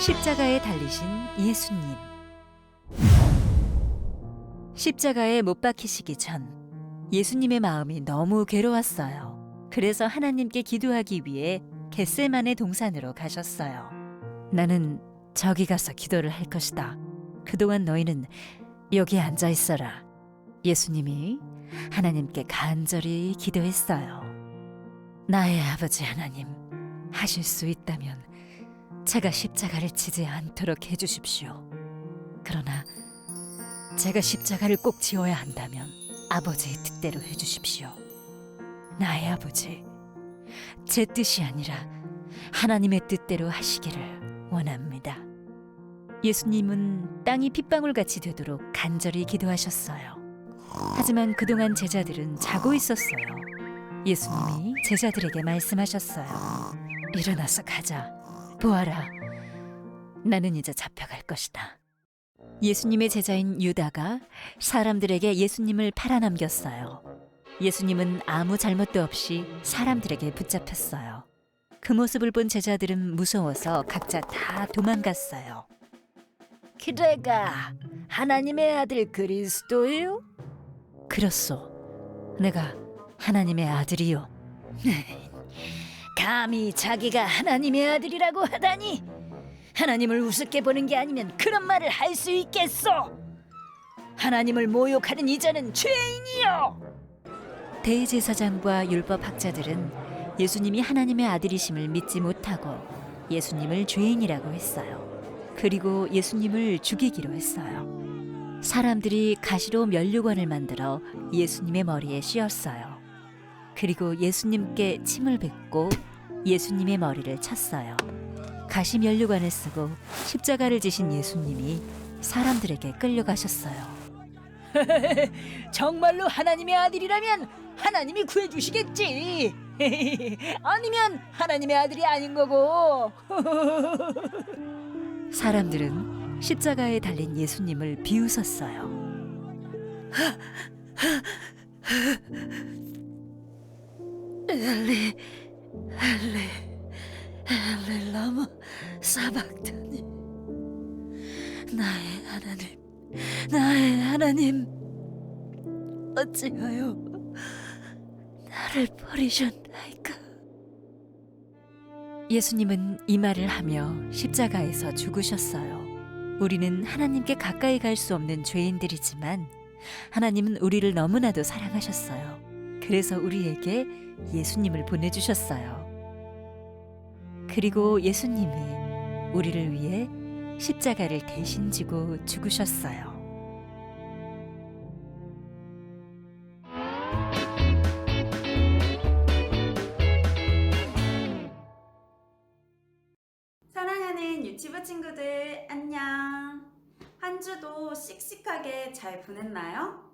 십자가에 달리신 예수님. 십자가에 못 박히시기 전 예수님의 마음이 너무 괴로웠어요. 그래서 하나님께 기도하기 위해 겟세마네 동산으로 가셨어요. 나는 저기 가서 기도를 할 것이다. 그동안 너희는 여기 앉아 있어라. 예수님이 하나님께 간절히 기도했어요. 나의 아버지 하나님, 하실 수 있다면 제가 십자가를 지지 않도록 해주십시오. 그러나 제가 십자가를 꼭 지어야 한다면 아버지의 뜻대로 해주십시오. 나의 아버지, 제 뜻이 아니라 하나님의 뜻대로 하시기를 원합니다. 예수님은 땅이 핏방울같이 되도록 간절히 기도하셨어요. 하지만 그동안 제자들은 자고 있었어요. 예수님이 제자들에게 말씀하셨어요. 일어나서 가자. 보아라, 나는 이제 잡혀갈 것이다. 예수님의 제자인 유다가 사람들에게 예수님을 팔아넘겼어요. 예수님은 아무 잘못도 없이 사람들에게 붙잡혔어요. 그 모습을 본 제자들은 무서워서 각자 다 도망갔어요. 그대가 하나님의 아들 그리스도요? 그렇소. 내가 하나님의 아들이요. 감히 자기가 하나님의 아들이라고 하다니! 하나님을 우습게 보는 게 아니면 그런 말을 할 수 있겠소? 하나님을 모욕하는 이자는 죄인이요! 대제사장과 율법학자들은 예수님이 하나님의 아들이심을 믿지 못하고 예수님을 죄인이라고 했어요. 그리고 예수님을 죽이기로 했어요. 사람들이 가시로 면류관을 만들어 예수님의 머리에 씌웠어요. 그리고 예수님께 침을 뱉고 예수님의 머리를 쳤어요. 가시 면류관을 쓰고 십자가를 지신 예수님이 사람들에게 끌려가셨어요. 정말로 하나님의 아들이라면 하나님이 구해주시겠지. 아니면 하나님의 아들이 아닌 거고. 사람들은 십자가에 달린 예수님을 비웃었어요. 엘리, 엘리 라마 사박타니. 나의 하나님, 어찌하여 나를 버리셨나이까? 예수님은 이 말을 하며 십자가에서 죽으셨어요. 우리는 하나님께 가까이 갈 수 없는 죄인들이지만 하나님은 우리를 너무나도 사랑하셨어요. 그래서 우리에게 예수님을 보내주셨어요. 그리고 예수님이 우리를 위해 십자가를 대신 지고 죽으셨어요. 사랑하는 유치부 친구들, 안녕. 한 주도 씩씩하게 잘 보냈나요?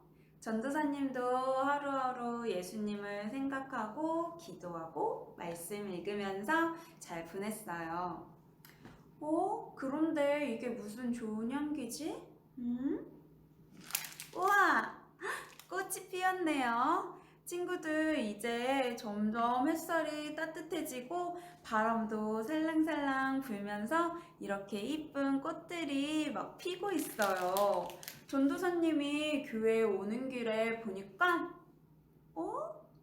전도사님도 하루하루 예수님을 생각하고 기도하고 말씀 읽으면서 잘 보냈어요. 그런데 이게 무슨 좋은 향기지? 우와! 꽃이 피었네요. 친구들, 이제 점점 햇살이 따뜻해지고 바람도 살랑살랑 불면서 이렇게 이쁜 꽃들이 막 피고 있어요. 전도사님이 교회에 오는 길에 보니까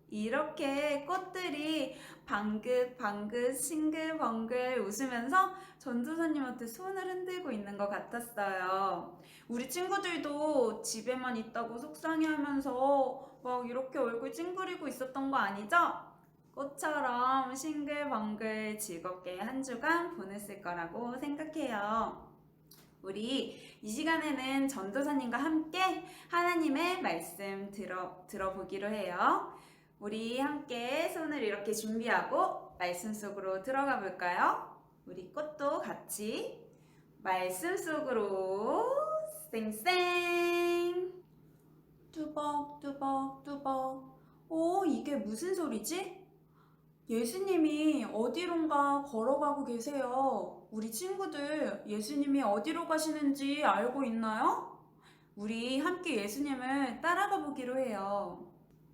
이렇게 꽃들이 방긋방긋 싱글벙글 웃으면서 전도사님한테 손을 흔들고 있는 것 같았어요. 우리 친구들도 집에만 있다고 속상해하면서 막 이렇게 얼굴 찡그리고 있었던 거 아니죠? 꽃처럼 싱글벙글 즐겁게 한 주간 보냈을 거라고 생각해요. 우리 이 시간에는 전도사님과 함께 하나님의 말씀 들어보기로 해요. 우리 함께 손을 이렇게 준비하고 말씀 속으로 들어가 볼까요? 우리 꽃도 같이 말씀 속으로 쌩쌩 뚜벅뚜벅뚜벅. 이게 무슨 소리지? 예수님이 어디론가 걸어가고 계세요. 우리 친구들, 예수님이 어디로 가시는지 알고 있나요? 우리 함께 예수님을 따라가 보기로 해요.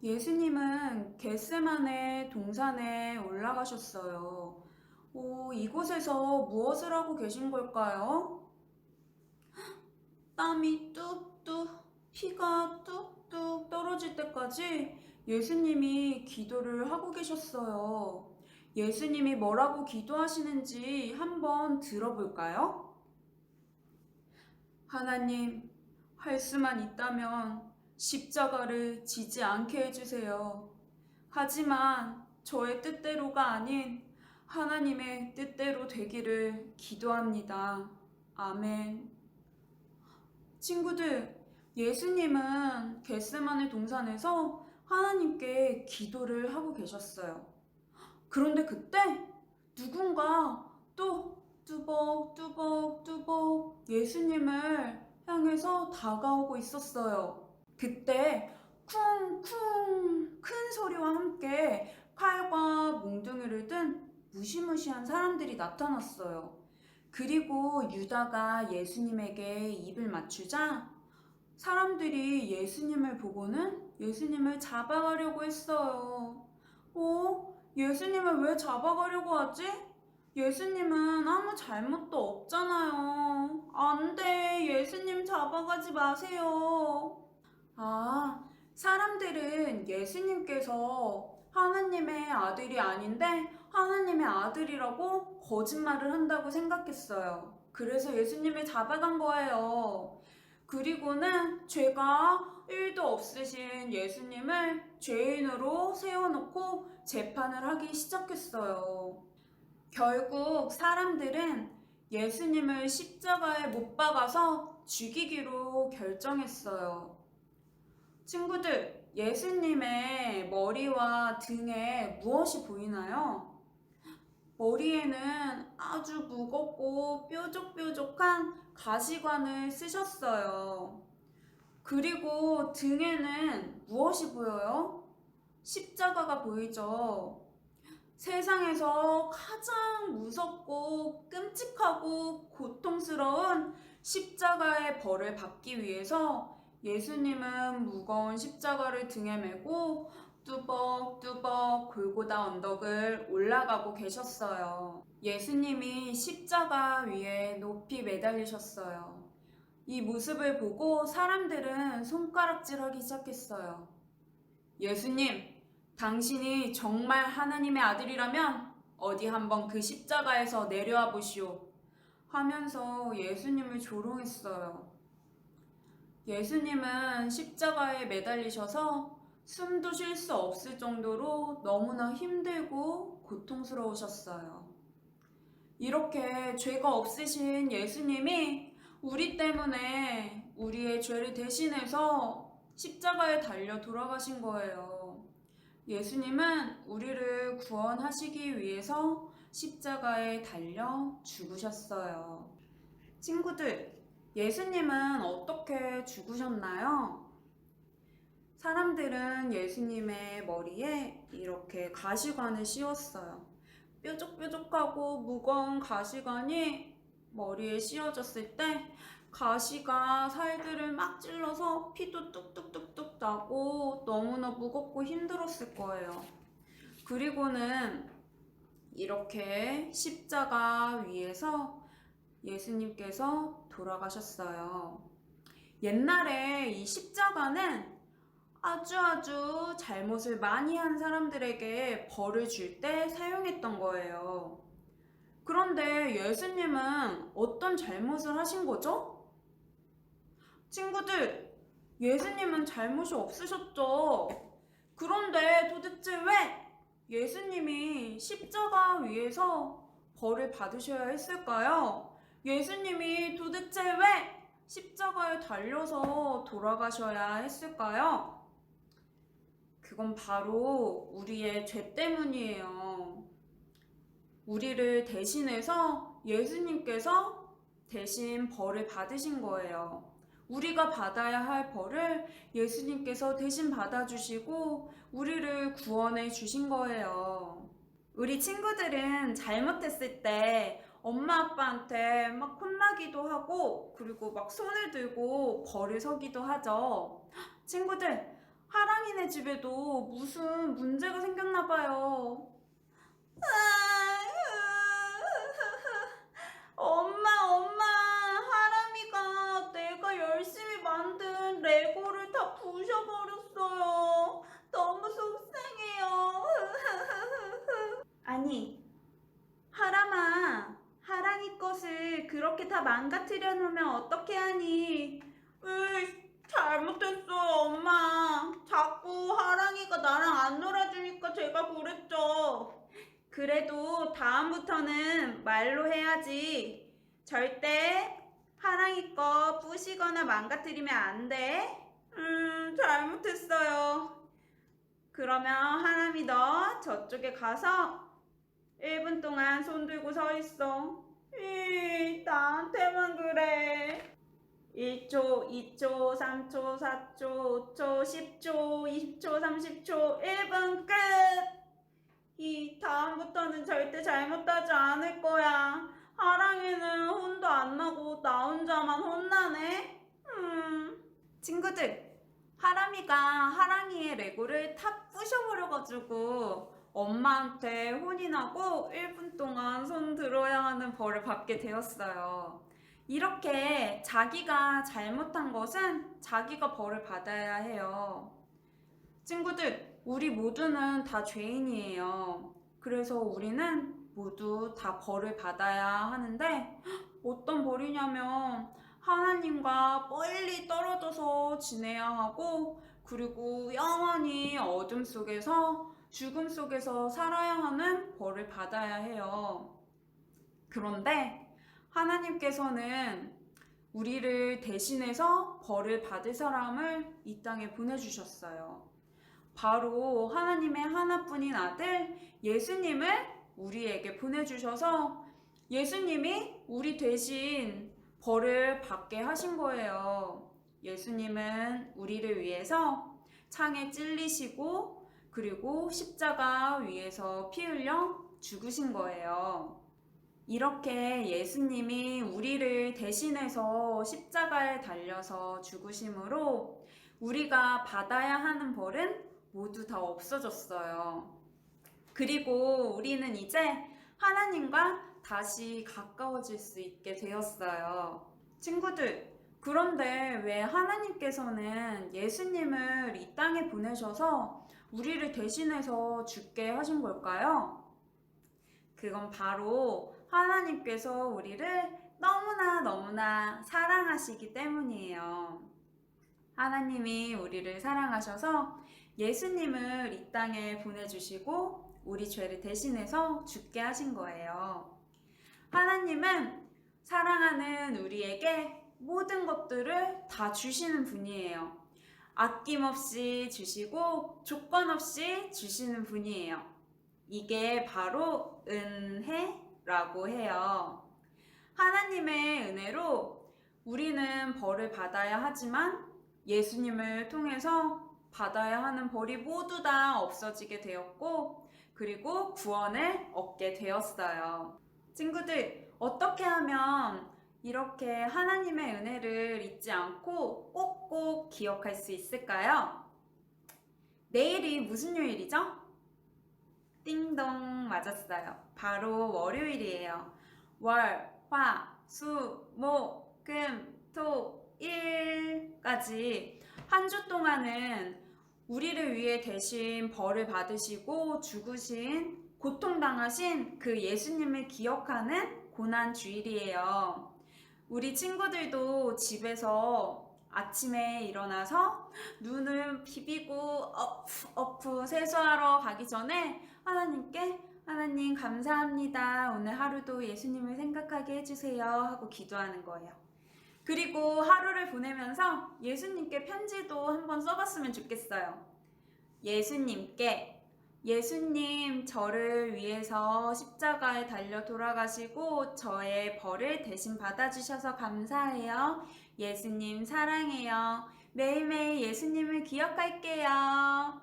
예수님은 겟세마네 동산에 올라가셨어요. 이곳에서 무엇을 하고 계신 걸까요? 땀이 뚝뚝, 피가 뚝뚝 떨어질 때까지 예수님이 기도를 하고 계셨어요. 예수님이 뭐라고 기도하시는지 한번 들어볼까요? 하나님, 할 수만 있다면 십자가를 지지 않게 해주세요. 하지만 저의 뜻대로가 아닌 하나님의 뜻대로 되기를 기도합니다. 아멘. 친구들, 예수님은 겟세마네 동산에서 하나님께 기도를 하고 계셨어요. 그런데 그때 누군가 또 뚜벅뚜벅뚜벅 예수님을 향해서 다가오고 있었어요. 그때 쿵쿵 큰 소리와 함께 칼과 몽둥이를 든 무시무시한 사람들이 나타났어요. 그리고 유다가 예수님에게 입을 맞추자 사람들이 예수님을 보고는 예수님을 잡아가려고 했어요. 예수님을 왜 잡아가려고 하지? 예수님은 아무 잘못도 없잖아요. 안 돼, 예수님 잡아가지 마세요. 사람들은 예수님께서 하나님의 아들이 아닌데 하나님의 아들이라고 거짓말을 한다고 생각했어요. 그래서 예수님을 잡아간 거예요. 그리고는 죄가 1도 없으신 예수님을 죄인으로 세워놓고 재판을 하기 시작했어요. 결국 사람들은 예수님을 십자가에 못 박아서 죽이기로 결정했어요. 친구들, 예수님의 머리와 등에 무엇이 보이나요? 머리에는 아주 무겁고 뾰족뾰족한 가시관을 쓰셨어요. 그리고 등에는 무엇이 보여요? 십자가가 보이죠. 세상에서 가장 무섭고 끔찍하고 고통스러운 십자가의 벌을 받기 위해서 예수님은 무거운 십자가를 등에 메고 뚜벅뚜벅 골고다 언덕을 올라가고 계셨어요. 예수님이 십자가 위에 높이 매달리셨어요. 이 모습을 보고 사람들은 손가락질하기 시작했어요. 예수님, 당신이 정말 하나님의 아들이라면 어디 한번 그 십자가에서 내려와 보시오. 하면서 예수님을 조롱했어요. 예수님은 십자가에 매달리셔서 숨도 쉴 수 없을 정도로 너무나 힘들고 고통스러우셨어요. 이렇게 죄가 없으신 예수님이 우리 때문에 우리의 죄를 대신해서 십자가에 달려 돌아가신 거예요. 예수님은 우리를 구원하시기 위해서 십자가에 달려 죽으셨어요. 친구들, 예수님은 어떻게 죽으셨나요? 사람들은 예수님의 머리에 이렇게 가시관을 씌웠어요. 뾰족뾰족하고 무거운 가시관이 머리에 씌워졌을 때 가시가 살들을 막 찔러서 피도 뚝뚝뚝뚝 나고 너무나 무겁고 힘들었을 거예요. 그리고는 이렇게 십자가 위에서 예수님께서 돌아가셨어요. 옛날에 이 십자가는 아주 잘못을 많이 한 사람들에게 벌을 줄 때 사용했던 거예요. 그런데 예수님은 어떤 잘못을 하신 거죠? 친구들, 예수님은 잘못이 없으셨죠? 그런데 도대체 왜 예수님이 십자가 위에서 벌을 받으셔야 했을까요? 예수님이 도대체 왜 십자가에 달려서 돌아가셔야 했을까요? 그건 바로 우리의 죄 때문이에요. 우리를 대신해서 예수님께서 대신 벌을 받으신 거예요. 우리가 받아야 할 벌을 예수님께서 대신 받아주시고 우리를 구원해 주신 거예요. 우리 친구들은 잘못했을 때 엄마 아빠한테 막 혼나기도 하고 그리고 막 손을 들고 벌을 서기도 하죠. 친구들, 하랑이네 집에도 무슨 문제가 생겼나 봐요. 이렇게 다 망가뜨려 놓으면 어떻게 하니? 으이, 잘못했어, 엄마. 자꾸 하랑이가 나랑 안 놀아주니까 제가 그랬죠. 그래도 다음부터는 말로 해야지. 절대 하랑이 거 부시거나 망가뜨리면 안 돼. 잘못했어요. 그러면 하람이 너 저쪽에 가서 1분 동안 손 들고 서 있어. 나한테만 그래. 1초, 2초, 3초, 4초, 5초, 10초, 20초, 30초, 1분 끝! 다음부터는 절대 잘못하지 않을 거야. 하랑이는 혼도 안 나고 나 혼자만 혼나네. 친구들, 하람이가 하랑이의 레고를 탁 부셔버려가지고 엄마한테 혼이 나고 1분 동안 손 들어야 하는 벌을 받게 되었어요. 이렇게 자기가 잘못한 것은 자기가 벌을 받아야 해요. 친구들, 우리 모두는 다 죄인이에요. 그래서 우리는 모두 다 벌을 받아야 하는데 어떤 벌이냐면 하나님과 멀리 떨어져서 지내야 하고 그리고 영원히 어둠 속에서 죽음 속에서 살아야 하는 벌을 받아야 해요. 그런데 하나님께서는 우리를 대신해서 벌을 받을 사람을 이 땅에 보내주셨어요. 바로 하나님의 하나뿐인 아들 예수님을 우리에게 보내주셔서 예수님이 우리 대신 벌을 받게 하신 거예요. 예수님은 우리를 위해서 창에 찔리시고 그리고 십자가 위에서 피 흘려 죽으신 거예요. 이렇게 예수님이 우리를 대신해서 십자가에 달려서 죽으심으로 우리가 받아야 하는 벌은 모두 다 없어졌어요. 그리고 우리는 이제 하나님과 다시 가까워질 수 있게 되었어요. 친구들, 그런데 왜 하나님께서는 예수님을 이 땅에 보내셔서 우리를 대신해서 죽게 하신 걸까요? 그건 바로 하나님께서 우리를 너무나 사랑하시기 때문이에요. 하나님이 우리를 사랑하셔서 예수님을 이 땅에 보내주시고 우리 죄를 대신해서 죽게 하신 거예요. 하나님은 사랑하는 우리에게 모든 것들을 다 주시는 분이에요. 아낌없이 주시고 조건 없이 주시는 분이에요. 이게 바로 은혜라고 해요. 하나님의 은혜로 우리는 벌을 받아야 하지만 예수님을 통해서 받아야 하는 벌이 모두 다 없어지게 되었고 그리고 구원을 얻게 되었어요. 친구들, 어떻게 하면 이렇게 하나님의 은혜를 잊지 않고 꼭꼭 기억할 수 있을까요? 내일이 무슨 요일이죠? 띵동, 맞았어요. 바로 월요일이에요. 월, 화, 수, 목, 금, 토, 일까지 한 주 동안은 우리를 위해 대신 벌을 받으시고 죽으신 고통당하신 그 예수님을 기억하는 고난주일이에요. 우리 친구들도 집에서 아침에 일어나서 눈을 비비고 어프 세수하러 가기 전에 하나님께 하나님 감사합니다. 오늘 하루도 예수님을 생각하게 해주세요 하고 기도하는 거예요. 그리고 하루를 보내면서 예수님께 편지도 한번 써봤으면 좋겠어요. 예수님께 예수님 저를 위해서 십자가에 달려 돌아가시고 저의 벌을 대신 받아주셔서 감사해요. 예수님 사랑해요. 매일매일 예수님을 기억할게요.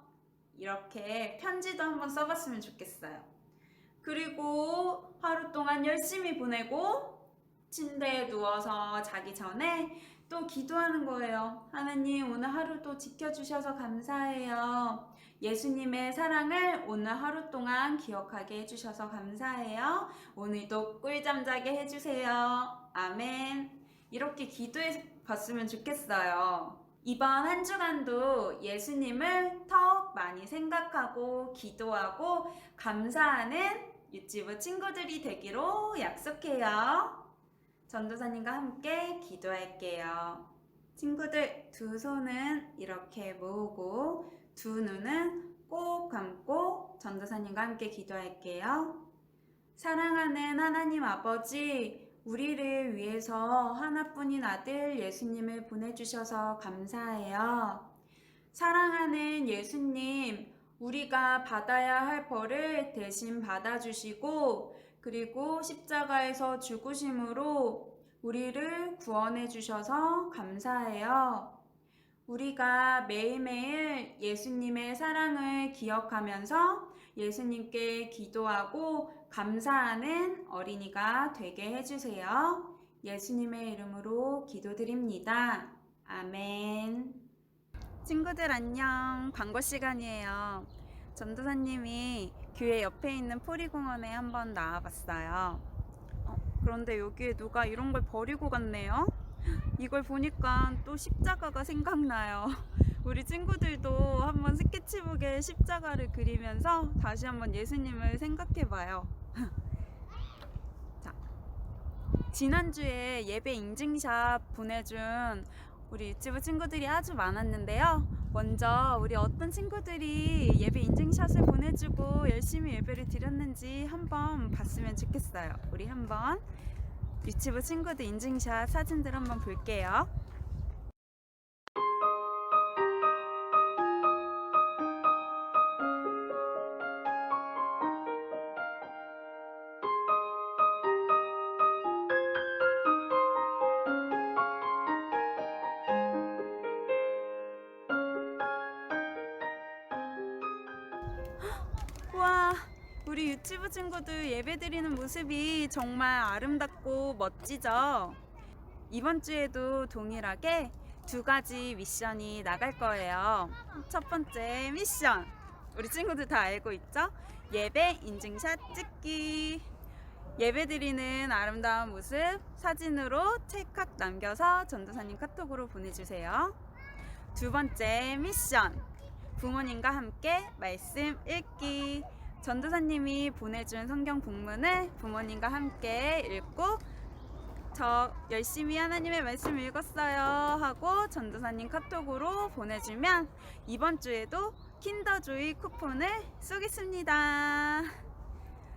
이렇게 편지도 한번 써봤으면 좋겠어요. 그리고 하루 동안 열심히 보내고 침대에 누워서 자기 전에 또 기도하는 거예요. 하나님 오늘 하루도 지켜주셔서 감사해요. 예수님의 사랑을 오늘 하루 동안 기억하게 해주셔서 감사해요. 오늘도 꿀잠 자게 해주세요. 아멘. 이렇게 기도해 봤으면 좋겠어요. 이번 한 주간도 예수님을 더욱 많이 생각하고 기도하고 감사하는 유치부 친구들이 되기로 약속해요. 전도사님과 함께 기도할게요. 친구들, 두 손은 이렇게 모으고 두 눈은 꼭 감고 전도사님과 함께 기도할게요. 사랑하는 하나님 아버지, 우리를 위해서 하나뿐인 아들 예수님을 보내주셔서 감사해요. 사랑하는 예수님, 우리가 받아야 할 벌을 대신 받아주시고, 그리고 십자가에서 죽으심으로 우리를 구원해 주셔서 감사해요. 우리가 매일매일 예수님의 사랑을 기억하면서 예수님께 기도하고 감사하는 어린이가 되게 해주세요. 예수님의 이름으로 기도드립니다. 아멘. 친구들 안녕. 광고 시간이에요. 전도사님이 교회 옆에 있는 포리공원에 한번 나와봤어요. 그런데 여기에 누가 이런 걸 버리고 갔네요. 이걸 보니까 또 십자가가 생각나요. 우리 친구들도 한번 스케치북에 십자가를 그리면서 다시 한번 예수님을 생각해봐요. 자, 지난주에 예배 인증샷 보내준 우리 유치부 친구들이 아주 많았는데요. 먼저 우리 어떤 친구들이 예배 인증샷을 보내주고 열심히 예배를 드렸는지 한번 봤으면 좋겠어요. 우리 한번 유치부 친구들 인증샷 사진들 한번 볼게요. 와, 우리 유치부 친구들 예배드리는 모습이 정말 아름답고 멋지죠? 이번 주에도 동일하게 두 가지 미션이 나갈 거예요. 첫 번째 미션, 우리 친구들 다 알고 있죠? 예배 인증샷 찍기. 예배드리는 아름다운 모습 사진으로 찰칵 남겨서 전도사님 카톡으로 보내주세요. 두 번째 미션, 부모님과 함께 말씀 읽기. 전도사님이 보내준 성경 본문을 부모님과 함께 읽고 저 열심히 하나님의 말씀 읽었어요 하고 전도사님 카톡으로 보내주면 이번 주에도 킨더조이 쿠폰을 쏘겠습니다.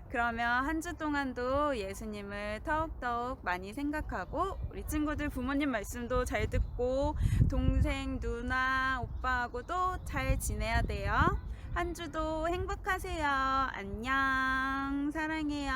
그러면 한 주 동안도 예수님을 더욱더욱 많이 생각하고 우리 친구들 부모님 말씀도 잘 듣고 동생, 누나, 오빠하고도 잘 지내야 돼요. 한 주도 행복하세요. 안녕. 사랑해요.